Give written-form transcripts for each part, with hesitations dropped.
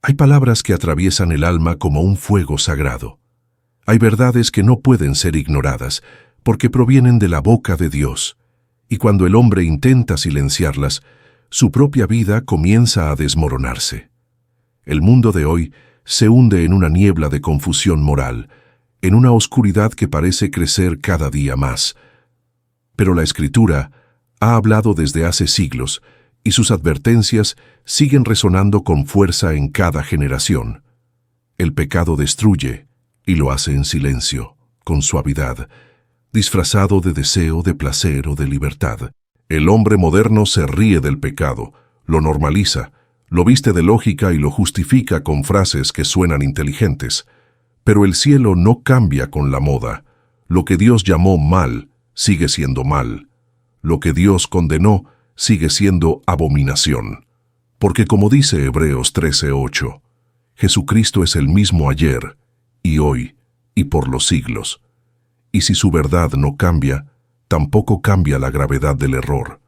Hay palabras que atraviesan el alma como un fuego sagrado. Hay verdades que no pueden ser ignoradas, porque provienen de la boca de Dios. Y cuando el hombre intenta silenciarlas, su propia vida comienza a desmoronarse. El mundo de hoy se hunde en una niebla de confusión moral, en una oscuridad que parece crecer cada día más. Pero la Escritura ha hablado desde hace siglos, y sus advertencias siguen resonando con fuerza en cada generación. El pecado destruye, y lo hace en silencio, con suavidad, disfrazado de deseo, de placer o de libertad. El hombre moderno se ríe del pecado, lo normaliza, lo viste de lógica y lo justifica con frases que suenan inteligentes. Pero el cielo no cambia con la moda. Lo que Dios llamó mal, sigue siendo mal. Lo que Dios condenó, sigue siendo abominación. Porque como dice Hebreos 13:8, Jesucristo es el mismo ayer, y hoy, y por los siglos. Y si su verdad no cambia, tampoco cambia la gravedad del error.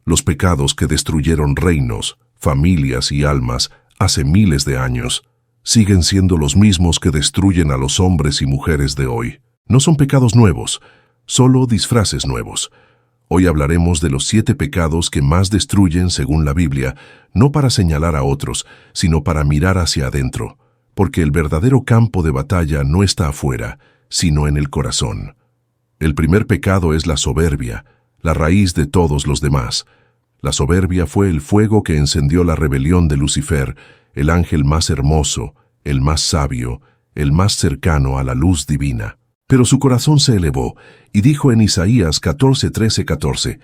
Los pecados que destruyeron reinos, familias y almas hace miles de años, siguen siendo los mismos que destruyen a los hombres y mujeres de hoy. No son pecados nuevos, solo disfraces nuevos. Hoy hablaremos de los 7 pecados que más destruyen según la Biblia, no para señalar a otros, sino para mirar hacia adentro, porque el verdadero campo de batalla no está afuera, sino en el corazón. El primer pecado es la soberbia, la raíz de todos los demás. La soberbia fue el fuego que encendió la rebelión de Lucifer, el ángel más hermoso, el más sabio, el más cercano a la luz divina. Pero su corazón se elevó, y dijo en Isaías 14:13-14,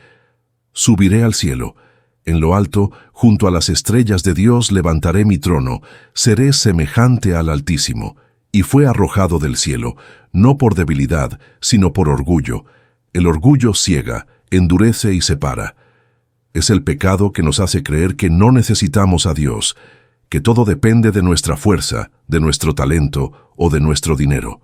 «Subiré al cielo, en lo alto, junto a las estrellas de Dios levantaré mi trono, seré semejante al Altísimo». Y fue arrojado del cielo, no por debilidad, sino por orgullo. El orgullo ciega, endurece y separa. Es el pecado que nos hace creer que no necesitamos a Dios, que todo depende de nuestra fuerza, de nuestro talento o de nuestro dinero.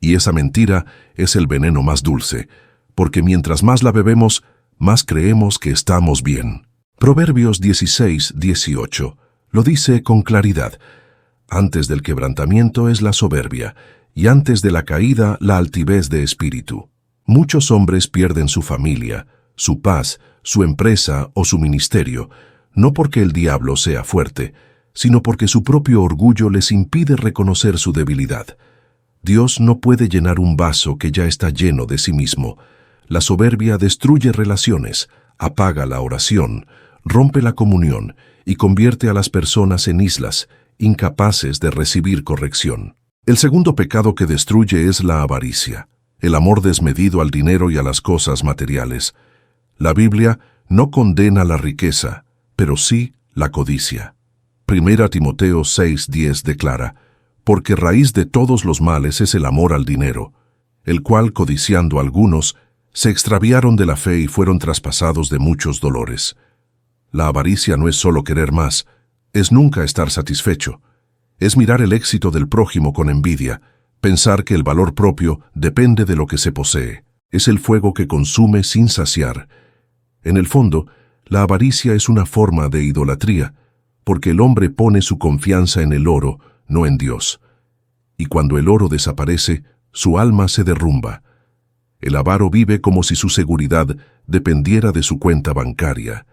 Y esa mentira es el veneno más dulce, porque mientras más la bebemos, más creemos que estamos bien. Proverbios 16:18 lo dice con claridad. Antes del quebrantamiento es la soberbia, y antes de la caída la altivez de espíritu. Muchos hombres pierden su familia, su paz, su empresa o su ministerio, no porque el diablo sea fuerte, sino porque su propio orgullo les impide reconocer su debilidad. Dios no puede llenar un vaso que ya está lleno de sí mismo. La soberbia destruye relaciones, apaga la oración, rompe la comunión y convierte a las personas en islas, incapaces de recibir corrección. El segundo pecado que destruye es la avaricia, el amor desmedido al dinero y a las cosas materiales. La Biblia no condena la riqueza, pero sí la codicia. 1 Timoteo 6:10 declara, «Porque raíz de todos los males es el amor al dinero, el cual, codiciando algunos, se extraviaron de la fe y fueron traspasados de muchos dolores». La avaricia no es solo querer más, es nunca estar satisfecho. Es mirar el éxito del prójimo con envidia, pensar que el valor propio depende de lo que se posee. Es el fuego que consume sin saciar. En el fondo, la avaricia es una forma de idolatría, porque el hombre pone su confianza en el oro, no en Dios. Y cuando el oro desaparece, su alma se derrumba. El avaro vive como si su seguridad dependiera de su cuenta bancaria.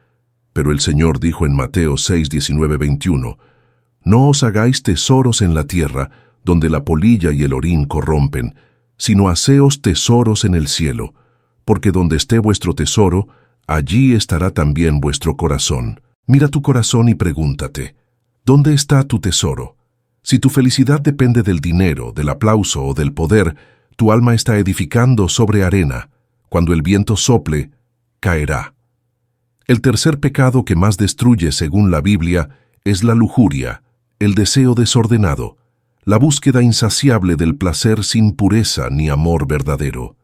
Pero el Señor dijo en Mateo 6:19-21, «No os hagáis tesoros en la tierra, donde la polilla y el orín corrompen, sino haceos tesoros en el cielo, porque donde esté vuestro tesoro, allí estará también vuestro corazón». Mira tu corazón y pregúntate, ¿dónde está tu tesoro? Si tu felicidad depende del dinero, del aplauso o del poder, tu alma está edificando sobre arena. Cuando el viento sople, caerá. El tercer pecado que más destruye según la Biblia es la lujuria, el deseo desordenado, la búsqueda insaciable del placer sin pureza ni amor verdadero.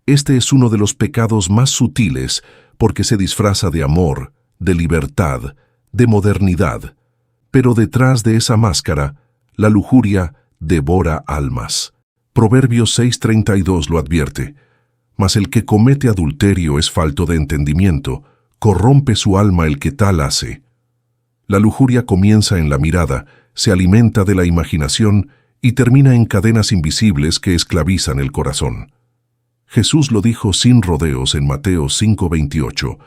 Este es uno de los pecados más sutiles porque se disfraza de amor, de libertad, de modernidad. Pero detrás de esa máscara, la lujuria devora almas. Proverbios 6:32 lo advierte. Mas el que comete adulterio es falto de entendimiento, corrompe su alma el que tal hace. La lujuria comienza en la mirada, se alimenta de la imaginación y termina en cadenas invisibles que esclavizan el corazón. Jesús lo dijo sin rodeos en Mateo 5:28.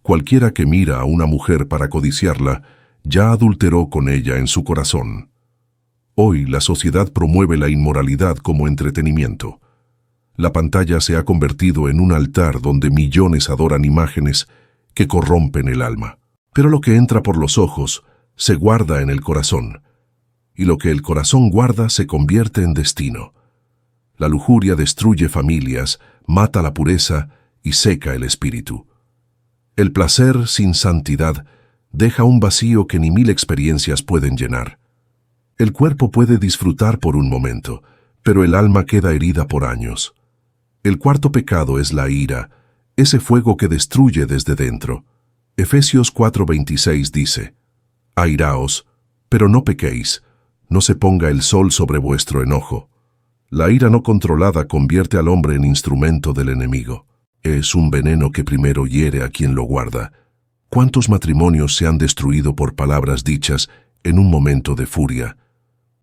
Cualquiera que mira a una mujer para codiciarla, ya adulteró con ella en su corazón. Hoy la sociedad promueve la inmoralidad como entretenimiento. La pantalla se ha convertido en un altar donde millones adoran imágenes que corrompen el alma. Pero lo que entra por los ojos se guarda en el corazón, y lo que el corazón guarda se convierte en destino. La lujuria destruye familias, mata la pureza y seca el espíritu. El placer sin santidad deja un vacío que ni 1000 experiencias pueden llenar. El cuerpo puede disfrutar por un momento, pero el alma queda herida por años. El cuarto pecado es la ira, ese fuego que destruye desde dentro. Efesios 4:26 dice: Airaos, pero no pequéis, no se ponga el sol sobre vuestro enojo. La ira no controlada convierte al hombre en instrumento del enemigo. Es un veneno que primero hiere a quien lo guarda. ¿Cuántos matrimonios se han destruido por palabras dichas en un momento de furia?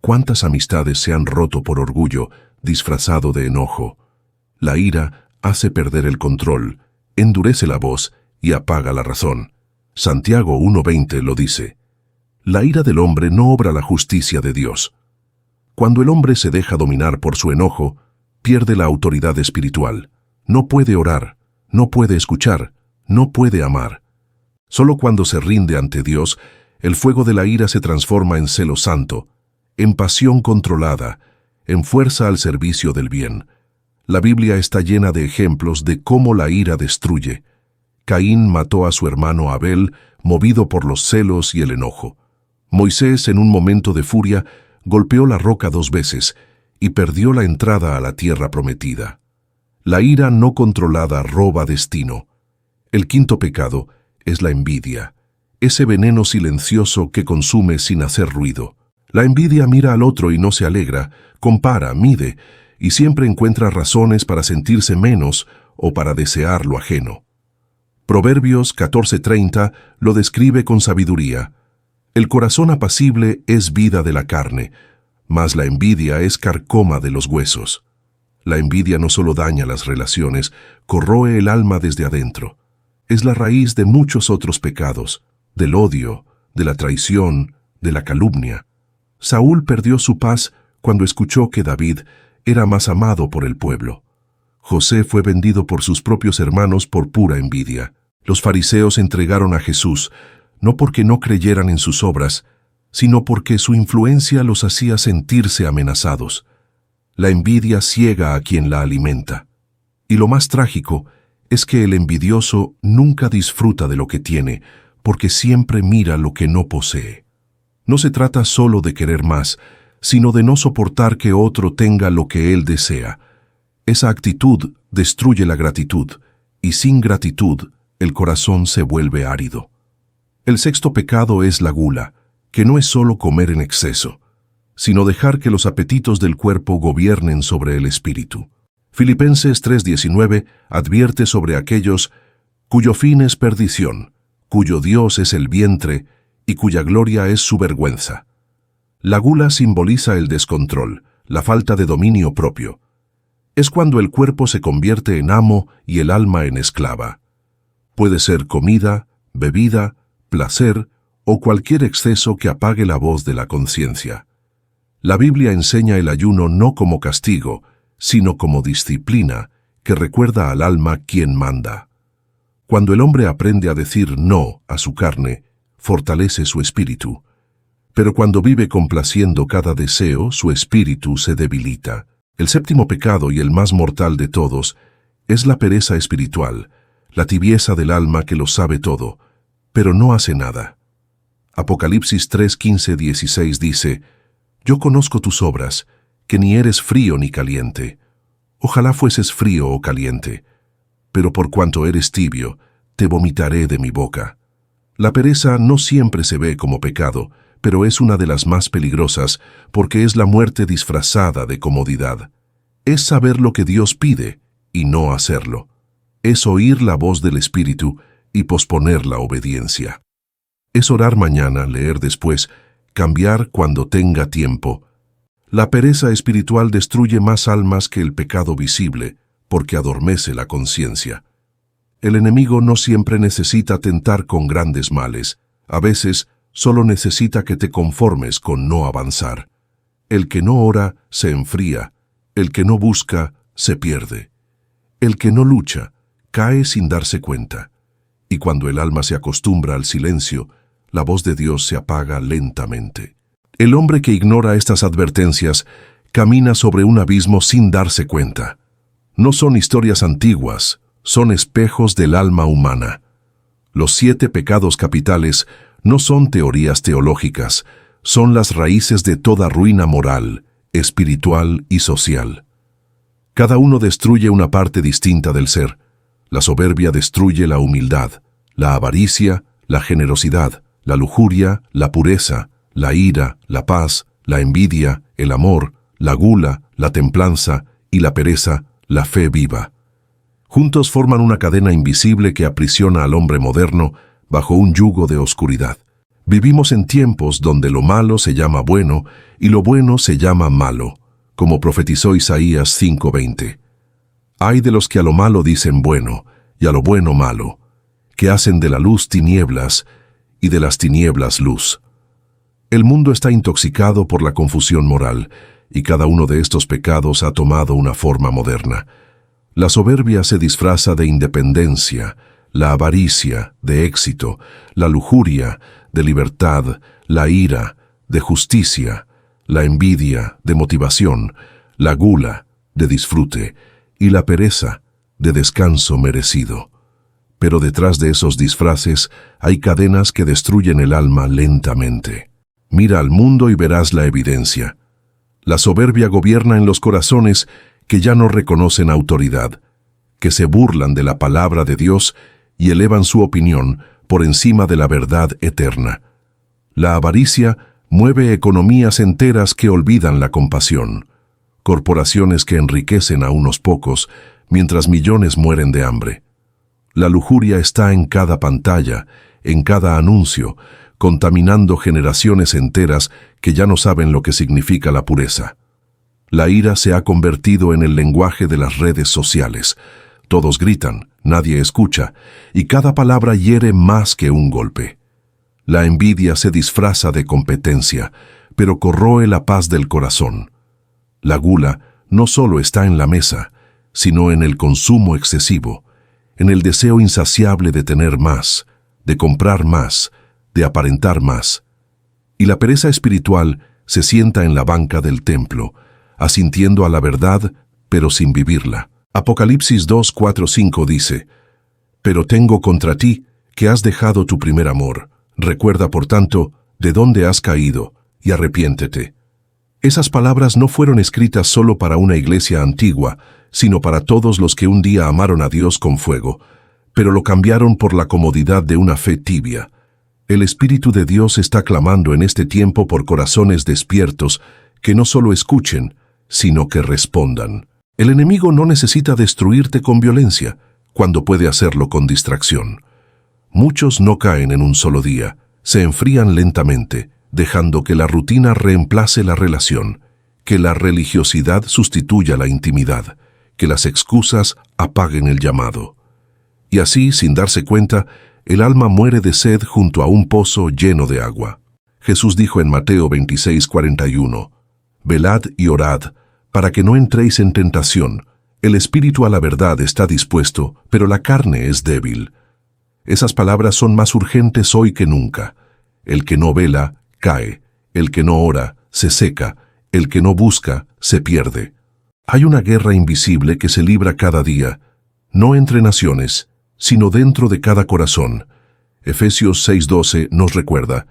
¿Cuántas amistades se han roto por orgullo disfrazado de enojo? La ira hace perder el control, endurece la voz y apaga la razón. Santiago 1:20 lo dice. La ira del hombre no obra la justicia de Dios. Cuando el hombre se deja dominar por su enojo, pierde la autoridad espiritual. No puede orar, no puede escuchar, no puede amar. Solo cuando se rinde ante Dios, el fuego de la ira se transforma en celo santo, en pasión controlada, en fuerza al servicio del bien. La Biblia está llena de ejemplos de cómo la ira destruye. Caín mató a su hermano Abel, movido por los celos y el enojo. Moisés, en un momento de furia, golpeó la roca 2 veces y perdió la entrada a la tierra prometida. La ira no controlada roba destino. El quinto pecado es la envidia, ese veneno silencioso que consume sin hacer ruido. La envidia mira al otro y no se alegra, compara, mide, y siempre encuentra razones para sentirse menos o para desear lo ajeno. Proverbios 14:30 lo describe con sabiduría. El corazón apacible es vida de la carne, mas la envidia es carcoma de los huesos. La envidia no solo daña las relaciones, corroe el alma desde adentro. Es la raíz de muchos otros pecados, del odio, de la traición, de la calumnia. Saúl perdió su paz cuando escuchó que David era más amado por el pueblo. José fue vendido por sus propios hermanos por pura envidia. Los fariseos entregaron a Jesús, no porque no creyeran en sus obras, sino porque su influencia los hacía sentirse amenazados. La envidia ciega a quien la alimenta. Y lo más trágico es que el envidioso nunca disfruta de lo que tiene, porque siempre mira lo que no posee. No se trata solo de querer más, sino de no soportar que otro tenga lo que él desea. Esa actitud destruye la gratitud, y sin gratitud el corazón se vuelve árido. El sexto pecado es la gula, que no es solo comer en exceso, sino dejar que los apetitos del cuerpo gobiernen sobre el espíritu. Filipenses 3:19 advierte sobre aquellos cuyo fin es perdición, cuyo Dios es el vientre y cuya gloria es su vergüenza. La gula simboliza el descontrol, la falta de dominio propio. Es cuando el cuerpo se convierte en amo y el alma en esclava. Puede ser comida, bebida, placer o cualquier exceso que apague la voz de la conciencia. La Biblia enseña el ayuno no como castigo, sino como disciplina que recuerda al alma quién manda. Cuando el hombre aprende a decir no a su carne, fortalece su espíritu. Pero cuando vive complaciendo cada deseo, su espíritu se debilita. El séptimo pecado y el más mortal de todos es la pereza espiritual, la tibieza del alma que lo sabe todo, pero no hace nada. Apocalipsis 3:15-16 dice: Yo conozco tus obras, que ni eres frío ni caliente. Ojalá fueses frío o caliente, pero por cuanto eres tibio, te vomitaré de mi boca. La pereza no siempre se ve como pecado, pero es una de las más peligrosas porque es la muerte disfrazada de comodidad. Es saber lo que Dios pide y no hacerlo. Es oír la voz del Espíritu y posponer la obediencia. Es orar mañana, leer después, cambiar cuando tenga tiempo. La pereza espiritual destruye más almas que el pecado visible, porque adormece la conciencia. El enemigo no siempre necesita tentar con grandes males. A veces solo necesita que te conformes con no avanzar. El que no ora se enfría, el que no busca se pierde. El que no lucha cae sin darse cuenta. Y cuando el alma se acostumbra al silencio, la voz de Dios se apaga lentamente. El hombre que ignora estas advertencias camina sobre un abismo sin darse cuenta. No son historias antiguas, son espejos del alma humana. Los 7 pecados capitales no son teorías teológicas, son las raíces de toda ruina moral, espiritual y social. Cada uno destruye una parte distinta del ser. La soberbia destruye la humildad, la avaricia, la generosidad, la lujuria, la pureza, la ira, la paz, la envidia, el amor, la gula, la templanza y la pereza, la fe viva. Juntos forman una cadena invisible que aprisiona al hombre moderno bajo un yugo de oscuridad. Vivimos en tiempos donde lo malo se llama bueno y lo bueno se llama malo, como profetizó Isaías 5:20. Ay de los que a lo malo dicen bueno y a lo bueno malo, que hacen de la luz tinieblas y de las tinieblas luz. El mundo está intoxicado por la confusión moral, y cada uno de estos pecados ha tomado una forma moderna. La soberbia se disfraza de independencia, la avaricia de éxito, la lujuria de libertad, la ira de justicia, la envidia de motivación, la gula de disfrute y la pereza de descanso merecido. Pero detrás de esos disfraces hay cadenas que destruyen el alma lentamente. Mira al mundo y verás la evidencia. La soberbia gobierna en los corazones que ya no reconocen autoridad, que se burlan de la palabra de Dios y elevan su opinión por encima de la verdad eterna. La avaricia mueve economías enteras que olvidan la compasión, corporaciones que enriquecen a unos pocos mientras millones mueren de hambre. La lujuria está en cada pantalla, en cada anuncio, contaminando generaciones enteras que ya no saben lo que significa la pureza. La ira se ha convertido en el lenguaje de las redes sociales. Todos gritan, nadie escucha, y cada palabra hiere más que un golpe. La envidia se disfraza de competencia, pero corroe la paz del corazón. La gula no solo está en la mesa, sino en el consumo excesivo, en el deseo insaciable de tener más, de comprar más, de aparentar más. Y la pereza espiritual se sienta en la banca del templo, asintiendo a la verdad, pero sin vivirla. Apocalipsis 2:4-5 dice: Pero tengo contra ti que has dejado tu primer amor. Recuerda, por tanto, de dónde has caído, y arrepiéntete. Esas palabras no fueron escritas solo para una iglesia antigua, sino para todos los que un día amaron a Dios con fuego, pero lo cambiaron por la comodidad de una fe tibia. El Espíritu de Dios está clamando en este tiempo por corazones despiertos que no solo escuchen, sino que respondan. El enemigo no necesita destruirte con violencia, cuando puede hacerlo con distracción. Muchos no caen en un solo día, se enfrían lentamente, dejando que la rutina reemplace la relación, que la religiosidad sustituya la intimidad, que las excusas apaguen el llamado. Y así, sin darse cuenta, el alma muere de sed junto a un pozo lleno de agua. Jesús dijo en Mateo 26:41, «Velad y orad, para que no entréis en tentación. El espíritu a la verdad está dispuesto, pero la carne es débil». Esas palabras son más urgentes hoy que nunca. El que no vela, cae. El que no ora, se seca. El que no busca, se pierde. Hay una guerra invisible que se libra cada día, no entre naciones, sino dentro de cada corazón. Efesios 6:12 nos recuerda: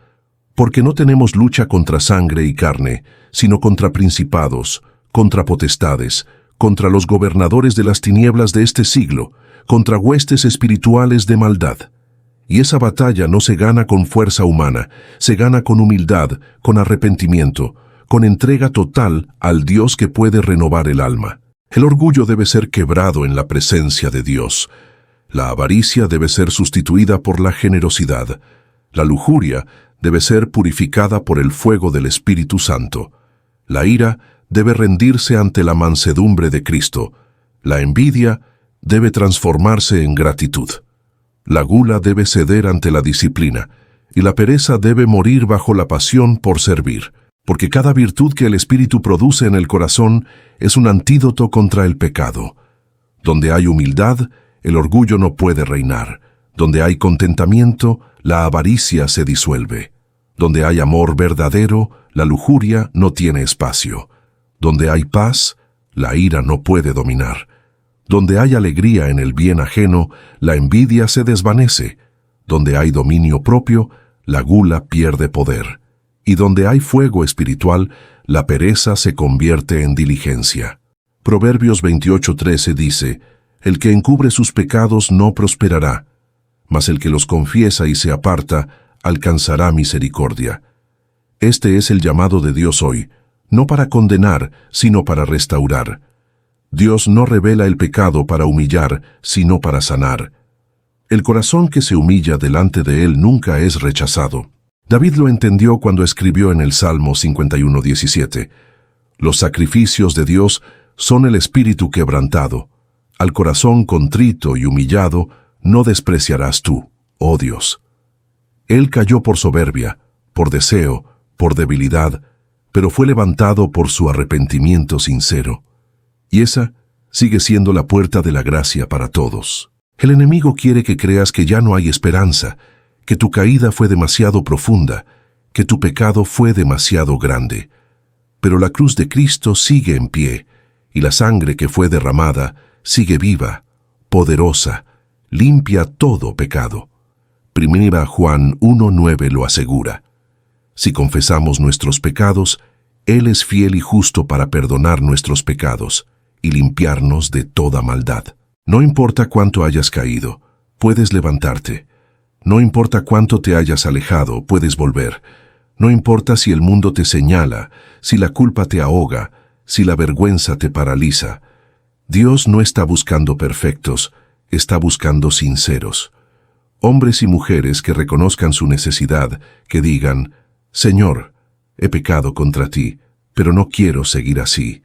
«Porque no tenemos lucha contra sangre y carne, sino contra principados, contra potestades, contra los gobernadores de las tinieblas de este siglo, contra huestes espirituales de maldad». Y esa batalla no se gana con fuerza humana, se gana con humildad, con arrepentimiento, con entrega total al Dios que puede renovar el alma. El orgullo debe ser quebrado en la presencia de Dios. La avaricia debe ser sustituida por la generosidad. La lujuria debe ser purificada por el fuego del Espíritu Santo. La ira debe rendirse ante la mansedumbre de Cristo. La envidia debe transformarse en gratitud. La gula debe ceder ante la disciplina, y la pereza debe morir bajo la pasión por servir, porque cada virtud que el Espíritu produce en el corazón es un antídoto contra el pecado. Donde hay humildad, el orgullo no puede reinar. Donde hay contentamiento, la avaricia se disuelve. Donde hay amor verdadero, la lujuria no tiene espacio. Donde hay paz, la ira no puede dominar. Donde hay alegría en el bien ajeno, la envidia se desvanece. Donde hay dominio propio, la gula pierde poder. Y donde hay fuego espiritual, la pereza se convierte en diligencia. Proverbios 28:13 dice: el que encubre sus pecados no prosperará, mas el que los confiesa y se aparta, alcanzará misericordia. Este es el llamado de Dios hoy, no para condenar, sino para restaurar. Dios no revela el pecado para humillar, sino para sanar. El corazón que se humilla delante de Él nunca es rechazado. David lo entendió cuando escribió en el Salmo 51:17: los sacrificios de Dios son el espíritu quebrantado. Al corazón contrito y humillado no despreciarás tú, oh Dios. Él cayó por soberbia, por deseo, por debilidad, pero fue levantado por su arrepentimiento sincero. Y esa sigue siendo la puerta de la gracia para todos. El enemigo quiere que creas que ya no hay esperanza, que tu caída fue demasiado profunda, que tu pecado fue demasiado grande. Pero la cruz de Cristo sigue en pie, y la sangre que fue derramada sigue viva, poderosa, limpia todo pecado. Primera Juan 1:9 lo asegura. Si confesamos nuestros pecados, Él es fiel y justo para perdonar nuestros pecados y limpiarnos de toda maldad. No importa cuánto hayas caído, puedes levantarte. No importa cuánto te hayas alejado, puedes volver. No importa si el mundo te señala, si la culpa te ahoga, si la vergüenza te paraliza. Dios no está buscando perfectos, está buscando sinceros. Hombres y mujeres que reconozcan su necesidad, que digan: Señor, he pecado contra ti, pero no quiero seguir así.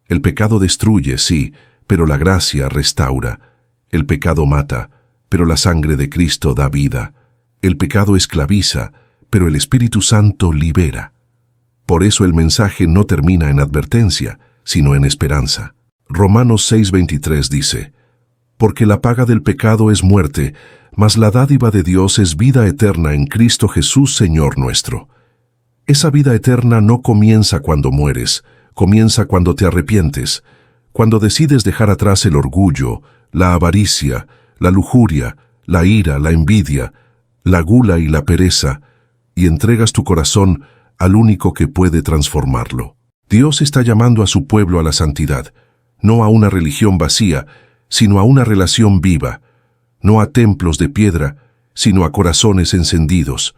El pecado destruye, sí, pero la gracia restaura. El pecado mata, pero la sangre de Cristo da vida. El pecado esclaviza, pero el Espíritu Santo libera. Por eso el mensaje no termina en advertencia, sino en esperanza. Romanos 6:23 dice: porque la paga del pecado es muerte, mas la dádiva de Dios es vida eterna en Cristo Jesús, Señor nuestro. Esa vida eterna no comienza cuando mueres, comienza cuando te arrepientes, cuando decides dejar atrás el orgullo, la avaricia, la lujuria, la ira, la envidia, la gula y la pereza, y entregas tu corazón al único que puede transformarlo. Dios está llamando a su pueblo a la santidad, no a una religión vacía, sino a una relación viva, no a templos de piedra, sino a corazones encendidos,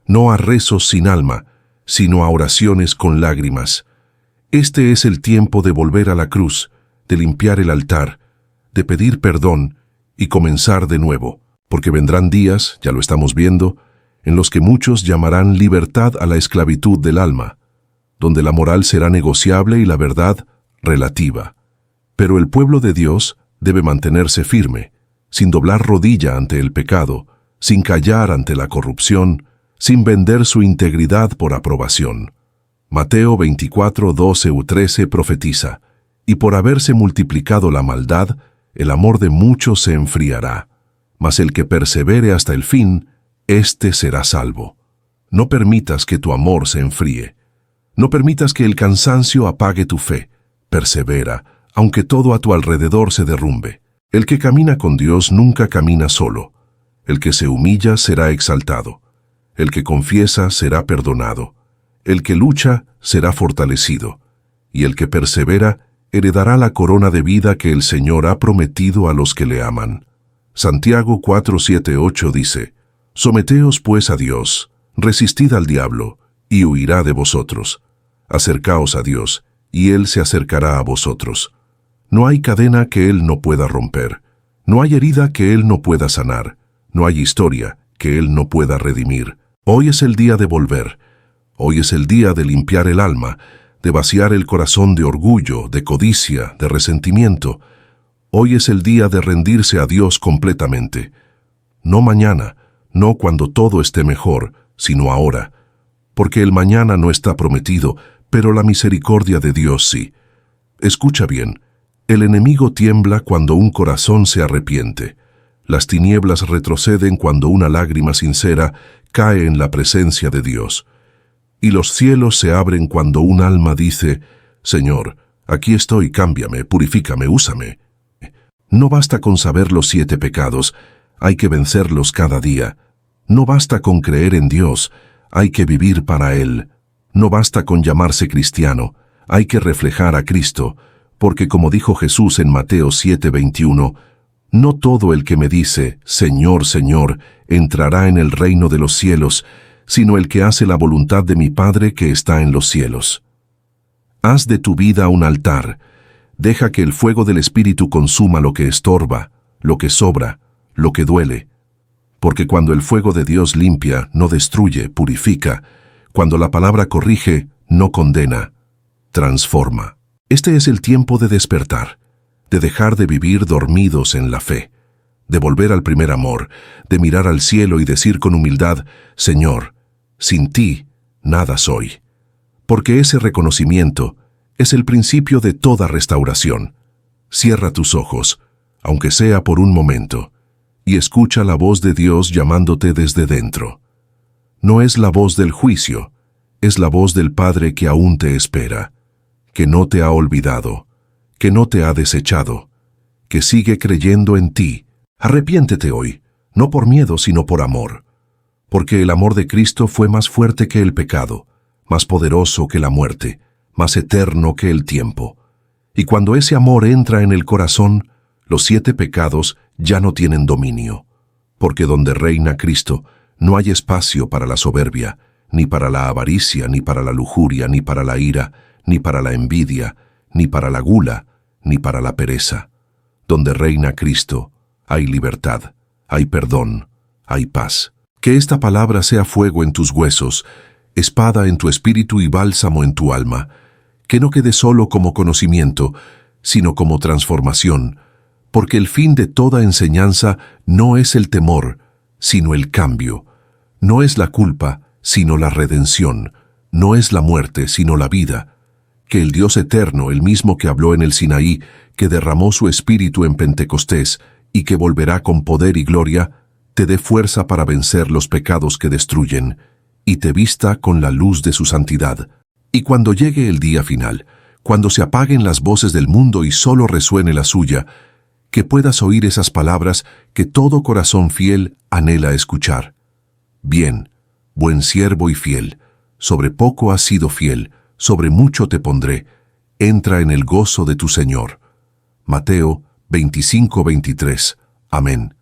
no a rezos sin alma, sino a oraciones con lágrimas. Este es el tiempo de volver a la cruz, de limpiar el altar, de pedir perdón y comenzar de nuevo, porque vendrán días, ya lo estamos viendo, en los que muchos llamarán libertad a la esclavitud del alma, donde la moral será negociable y la verdad relativa. Pero el pueblo de Dios debe mantenerse firme, sin doblar rodilla ante el pecado, sin callar ante la corrupción, sin vender su integridad por aprobación. Mateo 24:12-13 profetiza: y por haberse multiplicado la maldad, el amor de muchos se enfriará, mas el que persevere hasta el fin, éste será salvo. No permitas que tu amor se enfríe. No permitas que el cansancio apague tu fe. Persevera, aunque todo a tu alrededor se derrumbe. El que camina con Dios nunca camina solo. El que se humilla será exaltado. El que confiesa será perdonado. El que lucha será fortalecido. Y el que persevera heredará la corona de vida que el Señor ha prometido a los que le aman. Santiago 4:7-8 dice: someteos pues a Dios, resistid al diablo, y huirá de vosotros. Acercaos a Dios, y Él se acercará a vosotros. No hay cadena que Él no pueda romper. No hay herida que Él no pueda sanar. No hay historia que Él no pueda redimir. Hoy es el día de volver. Hoy es el día de limpiar el alma, de vaciar el corazón de orgullo, de codicia, de resentimiento. Hoy es el día de rendirse a Dios completamente. No mañana, no cuando todo esté mejor, sino ahora. Porque el mañana no está prometido, pero la misericordia de Dios sí. Escucha bien, el enemigo tiembla cuando un corazón se arrepiente. Las tinieblas retroceden cuando una lágrima sincera cae en la presencia de Dios. Y los cielos se abren cuando un alma dice, Señor, aquí estoy, cámbiame, purifícame, úsame. No basta con saber los 7 pecados, hay que vencerlos cada día. No basta con creer en Dios, hay que vivir para Él. No basta con llamarse cristiano, hay que reflejar a Cristo, porque como dijo Jesús en Mateo 7:21, no todo el que me dice, Señor, Señor, entrará en el reino de los cielos, sino el que hace la voluntad de mi Padre que está en los cielos. Haz de tu vida un altar, deja que el fuego del Espíritu consuma lo que estorba, lo que sobra, lo que duele. Porque cuando el fuego de Dios limpia, no destruye, purifica. Cuando la palabra corrige, no condena, transforma. Este es el tiempo de despertar, de dejar de vivir dormidos en la fe, de volver al primer amor, de mirar al cielo y decir con humildad, Señor, sin ti, nada soy. Porque ese reconocimiento es el principio de toda restauración. Cierra tus ojos, aunque sea por un momento, y escucha la voz de Dios llamándote desde dentro. No es la voz del juicio, es la voz del Padre que aún te espera, que no te ha olvidado, que no te ha desechado, que sigue creyendo en ti. Arrepiéntete hoy, no por miedo sino por amor, porque el amor de Cristo fue más fuerte que el pecado, más poderoso que la muerte, más eterno que el tiempo. Y cuando ese amor entra en el corazón, los 7 pecados ya no tienen dominio, porque donde reina Cristo no hay espacio para la soberbia, ni para la avaricia, ni para la lujuria, ni para la ira, ni para la envidia, ni para la gula, ni para la pereza. Donde reina Cristo, hay libertad, hay perdón, hay paz. Que esta palabra sea fuego en tus huesos, espada en tu espíritu y bálsamo en tu alma. Que no quede solo como conocimiento, sino como transformación, porque el fin de toda enseñanza no es el temor, sino el cambio. No es la culpa, sino la redención. No es la muerte, sino la vida. Que el Dios eterno, el mismo que habló en el Sinaí, que derramó su espíritu en Pentecostés y que volverá con poder y gloria, te dé fuerza para vencer los pecados que destruyen y te vista con la luz de su santidad. Y cuando llegue el día final, cuando se apaguen las voces del mundo y solo resuene la suya, que puedas oír esas palabras que todo corazón fiel anhela escuchar. Bien, buen siervo y fiel, sobre poco has sido fiel, sobre mucho te pondré, entra en el gozo de tu Señor. Mateo 25:23. Amén.